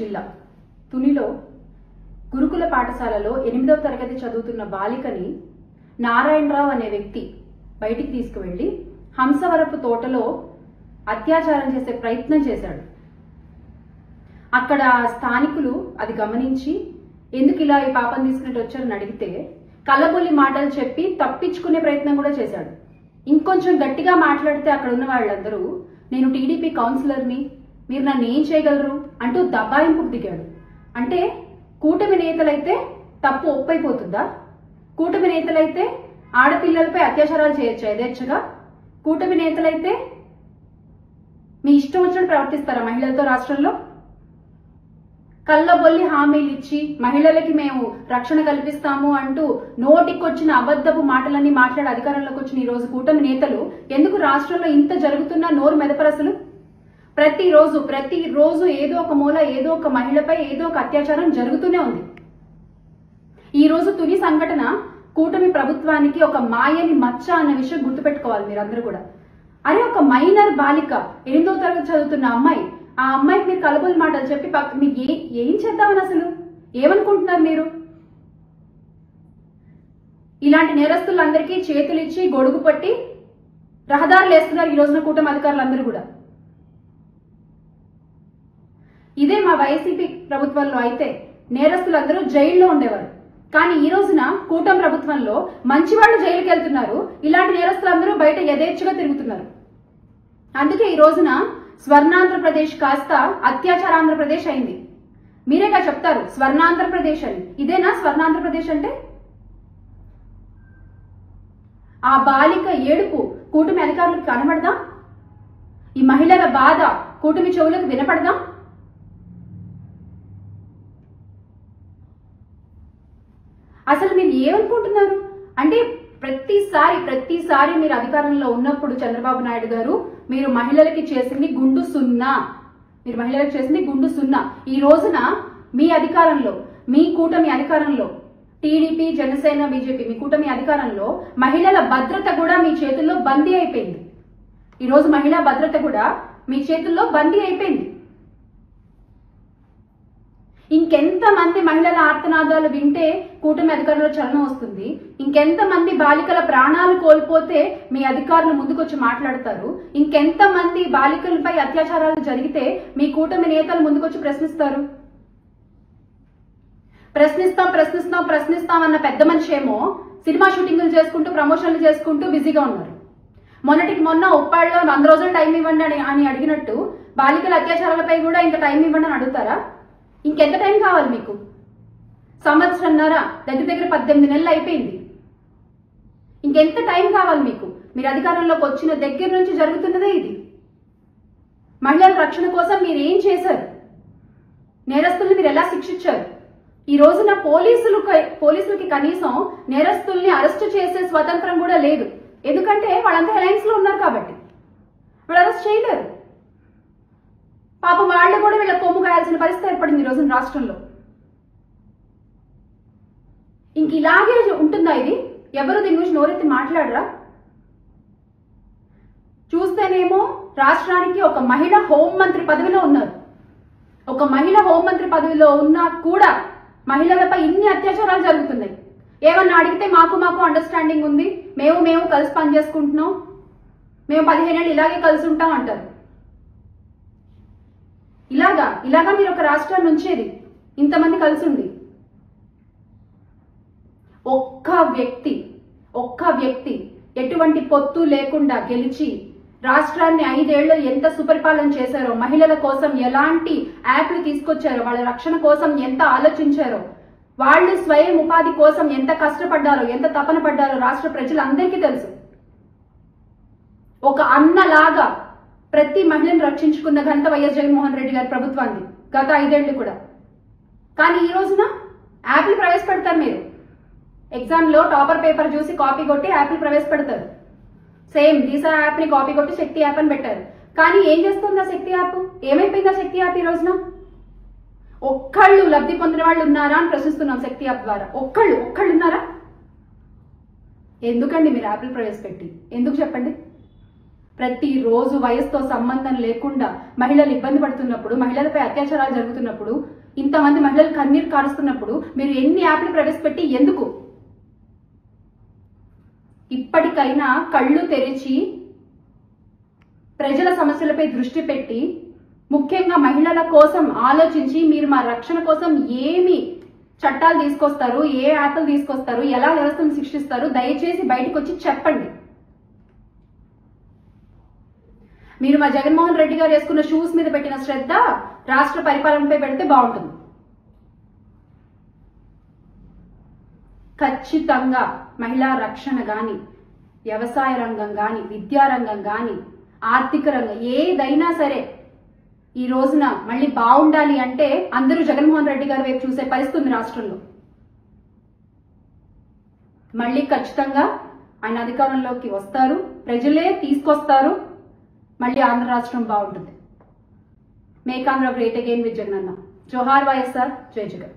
జిల్లా తునిలో గురుకుల పాఠశాలలో 8వ తరగతి చదువుతున్న బాలికని నారాయణరావు అనే వ్యక్తి బయటికి తీసుకువెళ్లి హంసవరపు తోటలో అత్యాచారం చేసే ప్రయత్నం చేశాడు. అక్కడ స్థానికులు అది గమనించి ఎందుకు ఇలా ఈ పాపం తీసుకుని వచ్చారని అడిగితే కళ్ళబొల్లి మాటలు చెప్పి తప్పించుకునే ప్రయత్నం కూడా చేశాడు. ఇంకొంచెం గట్టిగా మాట్లాడితే అక్కడ ఉన్న వాళ్ళందరూ నేను టీడీపీ కౌన్సిలర్ని, మీరు నన్ను ఏం చేయగలరు అంటూ దబాయింపుకు దిగాడు. అంటే కూటమి నేతలైతే తప్పు ఒప్పైపోతుందా? కూటమి నేతలైతే ఆడపిల్లలపై అత్యాచారాలు చేయొచ్చా యథేచ్ఛగా? కూటమి నేతలైతే మీ ఇష్టం వచ్చినట్టు ప్రవర్తిస్తారా మహిళలతో రాష్ట్రంలో? కళ్ళబొల్లి హామీలు ఇచ్చి మహిళలకి మేము రక్షణ కల్పిస్తాము అంటూ నోటికొచ్చిన అబద్ధపు మాటలన్నీ మాట్లాడి అధికారంలోకి వచ్చిన ఈ రోజు కూటమి నేతలు ఎందుకు రాష్ట్రంలో ఇంత జరుగుతున్నా నోరు మెదపరసలు? ప్రతిరోజు ఏదో ఒక మూల ఏదో ఒక మహిళపై ఏదో ఒక అత్యాచారం జరుగుతూనే ఉంది. ఈ రోజు తుని సంఘటన కూటమి ప్రభుత్వానికి ఒక మాయని మచ్చ అన్న విషయం గుర్తుపెట్టుకోవాలి మీరందరూ కూడా. అరే ఒక మైనర్ బాలిక 8వ తరగతి చదువుతున్న అమ్మాయి, ఆ అమ్మాయికి మీరు కలబోలు మాటలు చెప్పి మీకు ఏం చేద్దామని అసలు ఏమనుకుంటున్నారు మీరు? ఇలాంటి నేరస్తులందరికీ చేతులిచ్చి గొడుగు పట్టి రహదారులు వేస్తున్నారు ఈ రోజున కూటమి అధికారులందరూ కూడా. ఇదే మా వైసీపీ ప్రభుత్వంలో అయితే నేరస్తులందరూ జైల్లో ఉండేవారు. కానీ ఈ రోజున కూటమి ప్రభుత్వంలో మంచి వాళ్ళు జైలుకి వెళ్తున్నారు, ఇలాంటి నేరస్తులందరూ బయట యథేచ్ఛగా తిరుగుతున్నారు. అందుకే ఈ రోజున స్వర్ణాంధ్రప్రదేశ్ కాస్త అత్యాచారాంధ్రప్రదేశ్ అయింది. మీరేగా చెప్తారు స్వర్ణాంధ్రప్రదేశ్ అని. ఇదేనా స్వర్ణాంధ్రప్రదేశ్ అంటే? ఆ బాలిక ఏడుపు కూటమి అధికారులకు కనబడదా? ఈ మహిళల బాధ కూటమి చెవులకు వినపడదా? అసలు మీరు ఏమనుకుంటున్నారు అంటే ప్రతిసారి మీరు అధికారంలో ఉన్నప్పుడు చంద్రబాబు నాయుడు గారు మీరు మహిళలకి చేసింది గుండు సున్నా. ఈ రోజున మీ అధికారంలో, మీ కూటమి అధికారంలో, టీడీపీ జనసేన బీజేపీ మీ కూటమి అధికారంలో మహిళల భద్రత కూడా మీ చేతుల్లో బందీ అయిపోయింది. ఈ రోజు మహిళా భద్రత కూడా మీ చేతుల్లో బందీ అయిపోయింది. ఇంకెంతమంది మహిళల ఆర్తనాదాలు వింటే కూటమి అధికారుల చలనం వస్తుంది? ఇంకెంతమంది బాలికల ప్రాణాలు కోల్పోతే మీ అధికారులు ముందుకొచ్చి మాట్లాడతారు? ఇంకెంతమంది బాలికలపై అత్యాచారాలు జరిగితే మీ కూటమి నేతలు ముందుకొచ్చి ప్రశ్నిస్తారు? ప్రశ్నిస్తాం అన్న పెద్ద మనిషి ఏమో సినిమా షూటింగ్లు చేసుకుంటూ ప్రమోషన్లు చేసుకుంటూ బిజీగా ఉన్నారు. మొన్న ఉప్పాడులో 100 రోజులు టైం ఇవ్వండి అని అడిగినట్టు బాలికల అత్యాచారాలపై కూడా ఇంత టైం ఇవ్వండి అని అడుగుతారా? ఇంకెంత టైం కావాలి మీకు? సంవత్సరంన్నర, దగ్గర 18 నెలలు అయిపోయింది. ఇంకెంత టైం కావాలి మీకు? మీరు అధికారంలోకి వచ్చిన దగ్గర నుంచి జరుగుతున్నదే ఇది. మహిళల రక్షణ కోసం మీరు ఏం చేశారు? నేరస్తుల్ని మీరు ఎలా శిక్షించారు? ఈ రోజున పోలీసులకి కనీసం నేరస్తుల్ని అరెస్ట్ చేసే స్వతంత్రం కూడా లేదు. ఎందుకంటే వాళ్ళంతా అలయన్స్ లో ఉన్నారు కాబట్టి వాళ్ళు అరెస్ట్ చేయలేరు. పాపం వాళ్ళు కూడా వీళ్ళ కొమ్ము కాయాల్సిన పరిస్థితి ఏర్పడింది ఈ రోజున రాష్ట్రంలో. ఇంక ఇలాగే ఉంటుందా ఇది? ఎవరు దీని గురించి నోరెత్తి మాట్లాడరా? చూస్తేనేమో రాష్ట్రానికి ఒక మహిళ హోంమంత్రి పదవిలో ఉన్నారు. ఒక మహిళ హోంమంత్రి పదవిలో ఉన్నా కూడా మహిళలపై ఇన్ని అత్యాచారాలు జరుగుతున్నాయి. ఏమన్నా అడిగితే మాకు అండర్స్టాండింగ్ ఉంది, మేము కలిసి పనిచేసుకుంటున్నాం, మేము 15 ఏళ్ళు ఇలాగే కలిసి ఉంటాం అంటారు. ఇలాగా మీరు ఒక రాష్ట్రాన్ని ఉంచేది ఇంతమంది కలిసి ఉంది. ఒక్క వ్యక్తి ఎటువంటి పొత్తు లేకుండా గెలిచి రాష్ట్రాన్ని 5 ఏళ్లు ఎంత సుపరిపాలన చేశారో, మహిళల కోసం ఎలాంటి యాప్లు తీసుకొచ్చారో, వాళ్ళ రక్షణ కోసం ఎంత ఆలోచించారో, వాళ్ళు స్వయం ఉపాధి కోసం ఎంత కష్టపడ్డారో, ఎంత తపన పడ్డారో రాష్ట్ర ప్రజలందరికీ తెలుసు. ఒక అన్నలాగా ప్రతి మహిళను రక్షించుకున్న ఘనత వైఎస్ జగన్మోహన్ రెడ్డి గారి ప్రభుత్వాన్ని గత 5 ఏళ్లు కూడా. కానీ ఈ రోజున యాప్లు ప్రవేశపెడతారు. మీరు ఎగ్జామ్ లో టాపర్ పేపర్ చూసి కాపీ కొట్టి యాప్లు ప్రవేశపెడతారు. సేమ్ దిశ యాప్ ని కాపీ కొట్టి శక్తి యాప్ అని పెట్టారు. కానీ ఏం చేస్తుంది ఆ శక్తి యాప్? ఏమైపోయింది ఆ శక్తి యాప్? ఈ రోజున ఒక్కళ్ళు లబ్ధి పొందిన వాళ్ళు ఉన్నారా అని ప్రశ్నిస్తున్నాం. శక్తి యాప్ ద్వారా ఒక్కళ్ళు ఉన్నారా? ఎందుకండి మీరు యాప్లు ప్రవేశపెట్టి? ఎందుకు చెప్పండి? ప్రతిరోజు వయసుతో సంబంధం లేకుండా మహిళలు ఇబ్బంది పడుతున్నప్పుడు, మహిళలపై అత్యాచారాలు జరుగుతున్నప్పుడు, ఇంతమంది మహిళలు కన్నీరు కారుస్తున్నప్పుడు మీరు ఎన్ని యాప్లు ప్రవేశపెట్టి ఎందుకు? ఇప్పటికైనా కళ్ళు తెరిచి ప్రజల సమస్యలపై దృష్టి పెట్టి, ముఖ్యంగా మహిళల కోసం ఆలోచించి మీరు మా రక్షణ కోసం ఏమి చట్టాలు తీసుకొస్తారు, ఏ యాప్లు తీసుకొస్తారు, ఎలా వ్యవస్థను శిక్షిస్తారు, దయచేసి బయటకు వచ్చి చెప్పండి. మీరు మా జగన్మోహన్ రెడ్డి గారు వేసుకున్న షూస్ మీద పెట్టిన శ్రద్ధ రాష్ట్ర పరిపాలనపై పెడితే బాగుంటుంది. ఖచ్చితంగా మహిళా రక్షణ గాని, వ్యవసాయ రంగం గాని, విద్యారంగం గాని, ఆర్థిక రంగం ఏదైనా సరే ఈ రోజున మళ్ళీ బాగుండాలి అంటే అందరూ జగన్మోహన్ రెడ్డి గారి వైపు చూసే పరిస్థితి ఉంది రాష్ట్రంలో. మళ్ళీ ఖచ్చితంగా ఆయన అధికారంలోకి వస్తారు, ప్రజలే తీసుకొస్తారు, మళ్ళీ ఆంధ్ర రాష్ట్రం బాగుంటుంది. Make Andhra great again with జగనన్న. జోహార్ వైఎస్ఆర్, జై జగన్.